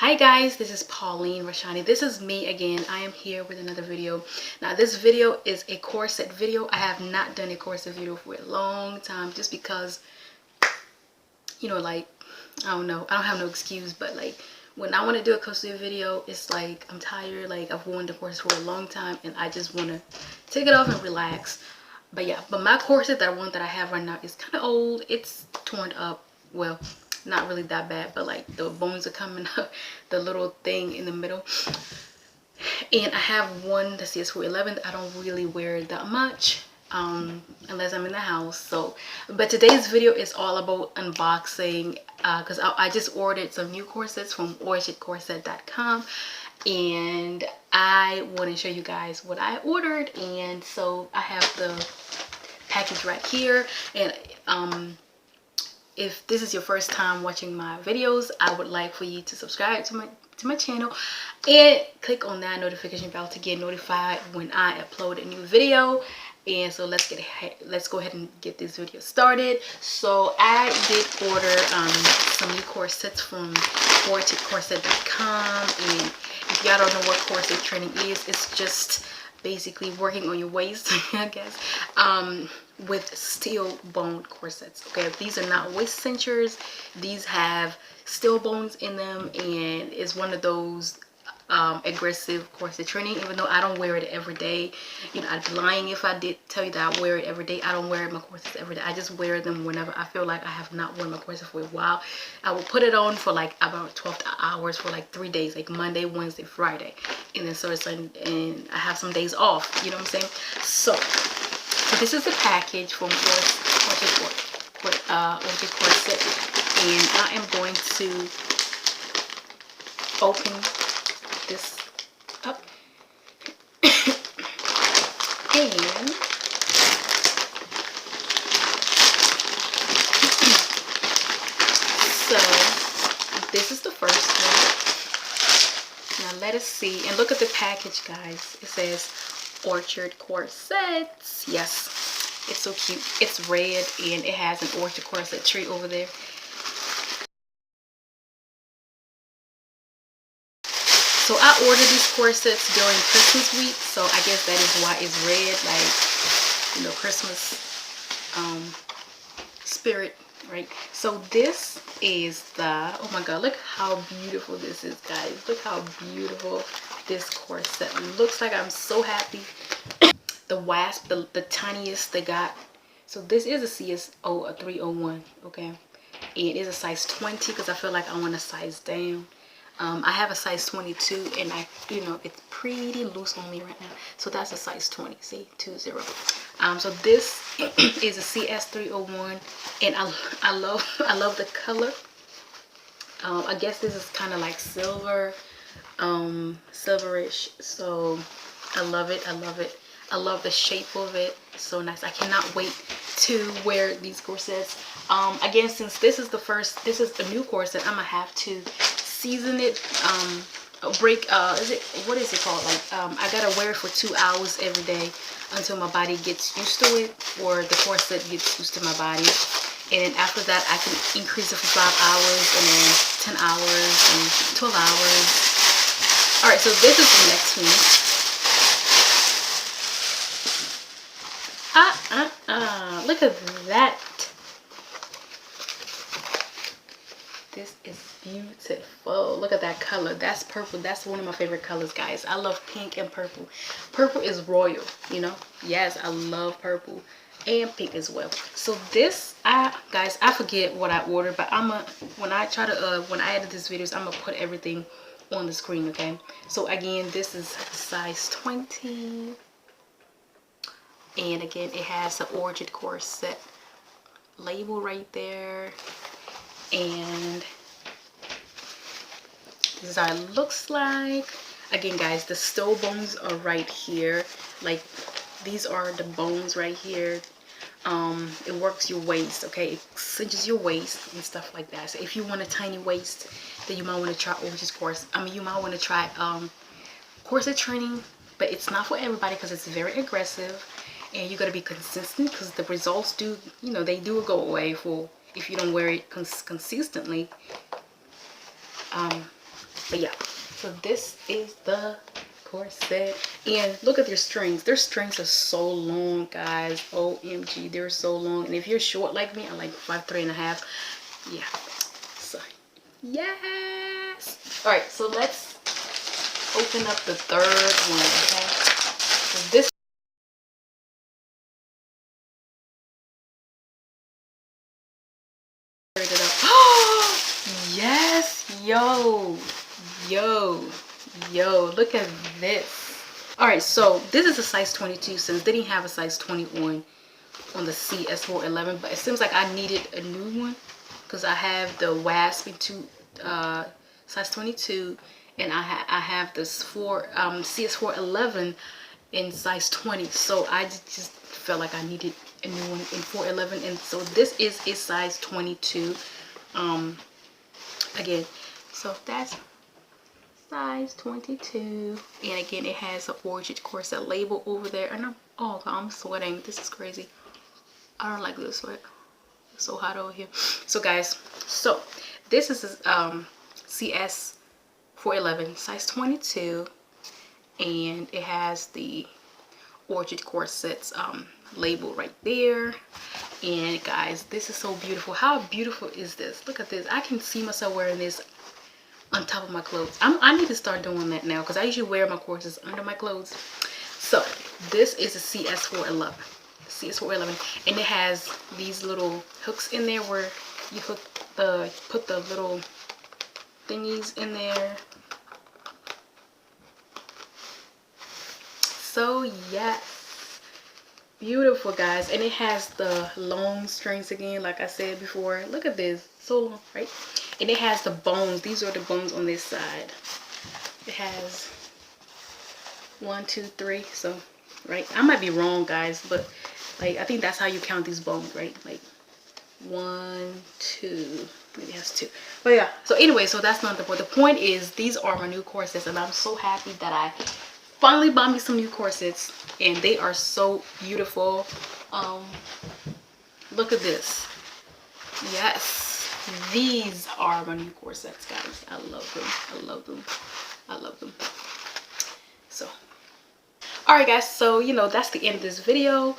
Hi guys, this is Naturally-Roshani. This is me again. I am here with another video. Now this video is a corset video. I have not done a corset video for a long time just because, like, I don't know. I don't have no excuse, but like when I want to do a corset video, it's like I'm tired. Like I've worn the corset for a long time and I just want to take it off and relax. But yeah, but my corset, that one that I have right now, is kind of old. It's torn up. Well, not really that bad, but like the bones are coming up, the little thing in the middle. And I have one that says for 11th. I don't really wear it that much unless I'm in the house. So but today's video is all about unboxing because I just ordered some new corsets from corset.com, and I want to show you guys what I ordered. And so I have the package right here, and if this is your first time watching my videos, I would like for you to subscribe to my channel and click on that notification bell to get notified when I upload a new video. And so let's go ahead and get this video started. So I did order some new corsets from corset.com, and if y'all don't know what corset training is, it's just basically working on your waist, I guess, with steel bone corsets. Okay, these are not waist cinchers. These have steel bones in them, and it's one of those aggressive corset training. Even though I don't wear it every day, I'd be lying if I did tell you that I wear it every day. I don't wear my corsets every day. I just wear them whenever I feel like I have not worn my corset for a while. I will put it on for like about 12 hours for like 3 days, like Monday, Wednesday, Friday, and then and I have some days off, you know what I'm saying? So this is the package from Corset, and I am going to open this up and so this is the first one. Now let us see, and look at the package, guys. It says Orchard Corsets. Yes, it's so cute. It's red and it has an orchard corset tree over there. So I ordered these corsets during Christmas week, so I guess that is why it's red, like, Christmas spirit, right? So this is the, oh my god, look how beautiful this is, guys. Look how beautiful this corset looks like. I'm so happy. The wasp, the tiniest they got. So this is a CSO, a 301, okay? And it is a size 20 because I feel like I want to size down. I have a size 22, and it's pretty loose on me right now. So that's a size 20, see, 20. So this is a CS301, and I love the color. I guess this is kind of like silver, silverish. So I love it. I love it. I love the shape of it. So nice. I cannot wait to wear these corsets. Again, since this is a new corset, I'm gonna have to season it, what is it called, like I gotta wear it for 2 hours every day until my body gets used to it, or the corset gets used to my body. And then after that I can increase it for 5 hours, and then 10 hours and 12 hours. All right, so this is the next one. Look at that. This is beautiful. Look at that color. That's purple. That's one of my favorite colors, guys. I love pink and purple. Purple is royal, Yes, I love purple and pink as well. So this, guys, I forget what I ordered, but when I edit these videos, I'm gonna put everything on the screen, okay? So again, this is size 20, and again, it has the Orchard Corset label right there. And this is how it looks like. Again, guys, the steel bones are right here. Like, these are the bones right here. It works your waist, okay? It cinches your waist and stuff like that. So if you want a tiny waist, then you might want to try you might want to try corset training, but it's not for everybody because it's very aggressive, and you got to be consistent because the results they do go away if you don't wear it consistently. But yeah, so this is the corset. And look at their strings. Their strings are so long, guys. OMG, they're so long. And if you're short like me, I'm like 5'3.5". Yeah. So yes. All right, so let's open up the third one. Okay. So this. It up. Yes, yo, look at this. All right, so this is a size 22 since they didn't have a size 20 on the CS411, but it seems like I needed a new one because I have the wasp into size 22, and I have this CS411 in size 20, so I just felt like I needed a new one in 411, and so this is a size 22 again. So that's size 22, and again it has an orchid corset label over there. And I'm sweating. This is crazy. I don't like this sweat. It's so hot over here. So guys, so this is CS 411 size 22, and it has the orchid corsets label right there. And guys, this is so beautiful. How beautiful is this? Look at this. I can see myself wearing this on top of my clothes. I need to start doing that now because I usually wear my corsets under my clothes. So this is a CS411. CS411, and it has these little hooks in there where you put the little thingies in there. So yes, beautiful guys. And it has the long strings again, like I said before. Look at this, so long, right? And it has the bones. These are the bones on this side. It has 1, 2, 3. So right, I might be wrong guys, but like I think that's how you count these bones, right? Like 1, 2, maybe it has 2. But yeah, so anyway, so that's not the point. The point is these are my new corsets, and I'm so happy that I finally bought me some new corsets, and they are so beautiful. Look at this. Yes, these are my new corsets, guys. I love them. I love them. I love them. So alright guys, so you know that's the end of this video.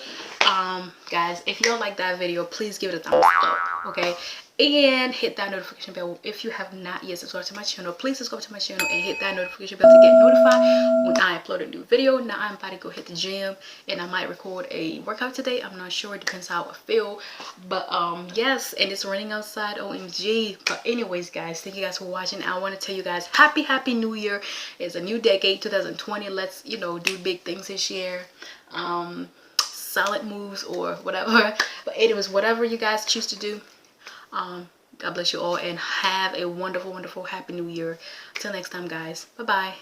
Guys, if y'all like that video, please give it a thumbs up, okay? And hit that notification bell. If you have not yet subscribed to my channel, please subscribe to my channel and hit that notification bell to get notified when I upload a new video. Now I'm about to go hit the gym, and I might record a workout today. I'm not sure, it depends how I feel. But yes, and it's raining outside, OMG. But anyways guys, thank you guys for watching. I want to tell you guys happy new year. It's a new decade, 2020. Let's, you know, do big things this year. Solid moves or whatever. But anyways, whatever you guys choose to do, God bless you all, and have a wonderful happy new year. Till next time guys, bye bye.